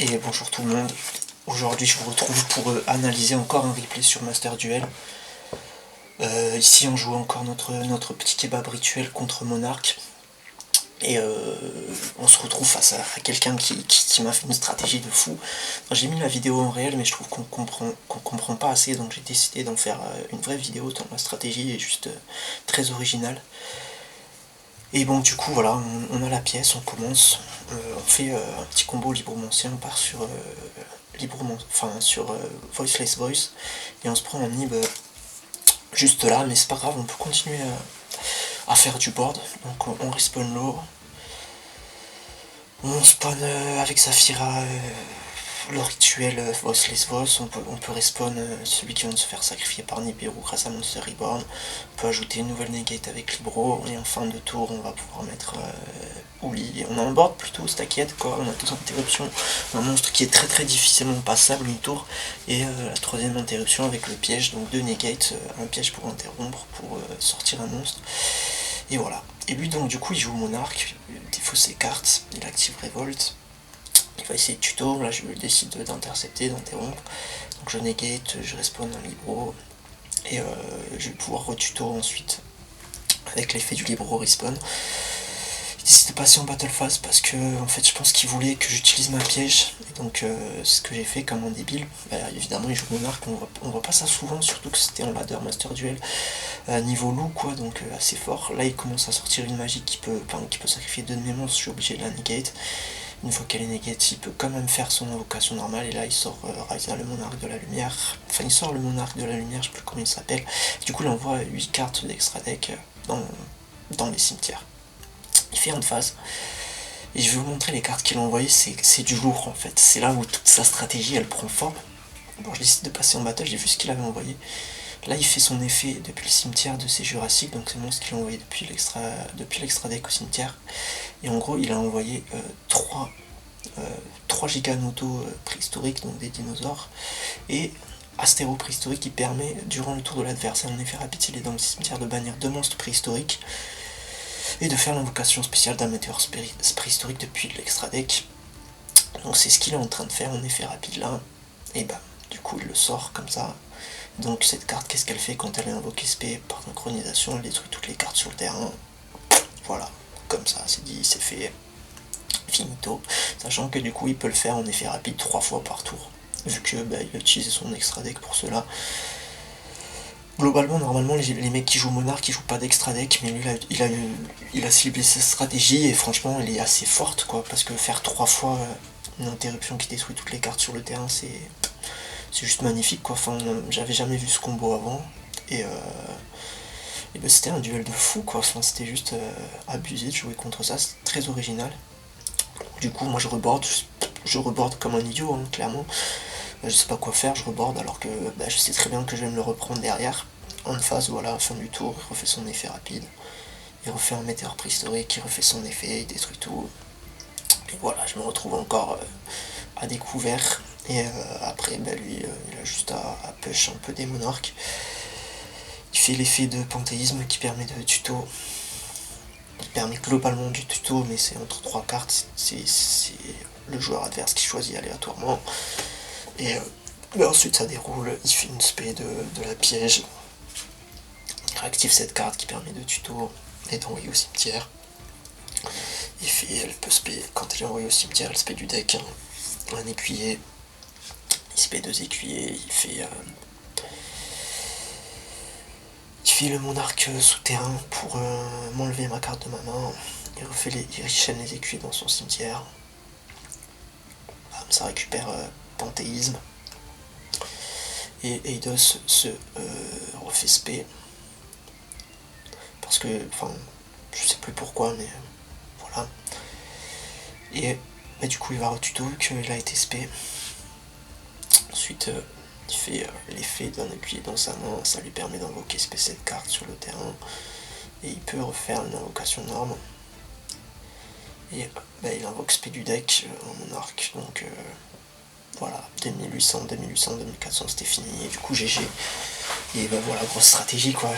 Et bonjour tout le monde. Aujourd'hui je vous retrouve pour analyser encore un replay sur Master Duel. Ici on joue encore notre petit kebab rituel contre Monarch. Et on se retrouve face à quelqu'un qui m'a fait une stratégie de fou. J'ai mis la vidéo en réel mais je trouve qu'on comprend pas assez, donc j'ai décidé d'en faire une vraie vidéo tant la stratégie est juste très originale. Et bon, du coup, voilà, on a la pièce, on commence, on fait un petit combo libromancien, on part sur Voiceless Voice, et on se prend un nib juste là, mais c'est pas grave, on peut continuer à faire du board. Donc on respawn low, on spawn avec Zafira, le rituel Voiceless Voice, on peut respawn celui qui vient de se faire sacrifier par Nibiru grâce à Monster Reborn, on peut ajouter une nouvelle negate avec Libro, et en fin de tour on va pouvoir mettre Ouli. On a un board plutôt stacked quoi, on a deux interruptions, un monstre qui est très difficilement passable mi-tour, et la troisième interruption avec le piège, donc deux negates, un piège pour interrompre, pour sortir un monstre. Et voilà. Et lui donc du coup il joue Monarch, il défausse ses cartes, il active Révolte. Il va essayer de tuto, là je décide d'intercepter, d'interrompre. Donc je negate, je respawn un libro, et je vais pouvoir retuto ensuite avec l'effet du libro respawn. Il décide de passer en battle phase parce que en fait je pense qu'il voulait que j'utilise ma piège, et donc c'est ce que j'ai fait comme un débile. Bah, évidemment il joue Monarch, on voit pas ça souvent, surtout que c'était en ladder Master Duel niveau loup quoi, donc assez fort. Là il commence à sortir une magie qui peut sacrifier deux de mes monstres, je suis obligé de la negate. Une fois qu'elle est negate, il peut quand même faire son invocation normale, et là il sort Ryza, le monarque de la lumière. Enfin il sort le monarque de la lumière, je sais plus comment il s'appelle. Du coup il envoie 8 cartes d'extra deck dans les cimetières. Il fait une phase. Et je vais vous montrer les cartes qu'il a envoyées, c'est du lourd en fait. C'est là où toute sa stratégie elle prend forme. Bon, je décide de passer en battle, j'ai vu ce qu'il avait envoyé. Là il fait son effet depuis le cimetière de ses jurassiques, donc c'est le monstre qu'il a envoyé depuis l'extra deck au cimetière. Et en gros il a envoyé 3 giganotos préhistoriques, donc des dinosaures, et Astéro préhistorique qui permet durant le tour de l'adversaire en effet rapide s'il est dans le cimetière de bannir 2 monstres préhistoriques et de faire l'invocation spéciale d'un météore préhistorique depuis l'extra deck. Donc c'est ce qu'il est en train de faire en effet rapide là, et bah du coup il le sort comme ça. Donc cette carte, qu'est-ce qu'elle fait quand elle est invoquée SP par synchronisation? Elle détruit toutes les cartes sur le terrain. Voilà, comme ça, c'est dit, c'est fait. Finito. Sachant que du coup il peut le faire en effet rapide 3 fois par tour. Vu que il a utilisé son extra deck pour cela. Globalement, normalement, les mecs qui jouent Monarch, ils jouent pas d'extra deck, mais lui, il a ciblé sa stratégie, et franchement, elle est assez forte, quoi, parce que faire 3 fois une interruption qui détruit toutes les cartes sur le terrain, c'est juste magnifique, quoi. Enfin, j'avais jamais vu ce combo avant, et ben, c'était un duel de fou, quoi. Enfin, c'était juste abusé de jouer contre ça, c'est très original. Du coup, moi, je reborde comme un idiot, hein, clairement. Je sais pas quoi faire, je reborde alors que je sais très bien que je vais me le reprendre derrière. En phase, voilà, fin du tour, il refait son effet rapide. Il refait un météore préhistorique, il refait son effet, il détruit tout. Et voilà, je me retrouve encore à découvert. Et après, lui, il a juste à push un peu des monarques. Il fait l'effet de panthéisme qui permet de tuto. Il permet globalement du tuto, mais c'est entre 3 cartes. C'est le joueur adverse qui choisit aléatoirement. Et ensuite ça déroule, il fait une spé de la piège, il réactive cette carte qui permet de tuto et d'envoyer au cimetière. Elle peut spé, quand elle est envoyée au cimetière, elle spé du deck, un écuyer, il spé 2 écuyers, il fait le monarque souterrain pour m'enlever ma carte de ma main, il chaîne les écuyers dans son cimetière, ça récupère panthéisme. Et Eidos se refait spé. Parce que, enfin, je sais plus pourquoi, mais voilà. Et du coup, il va retuto qu'il a été spé. Ensuite, il fait l'effet d'un écuyer dans sa main, ça lui permet d'invoquer spé cette carte sur le terrain. Et il peut refaire une invocation norme. Et il invoque spé du deck en monarque, donc voilà, 2800, 2800, 2400 c'était fini, et du coup GG. Et voilà, grosse stratégie quoi.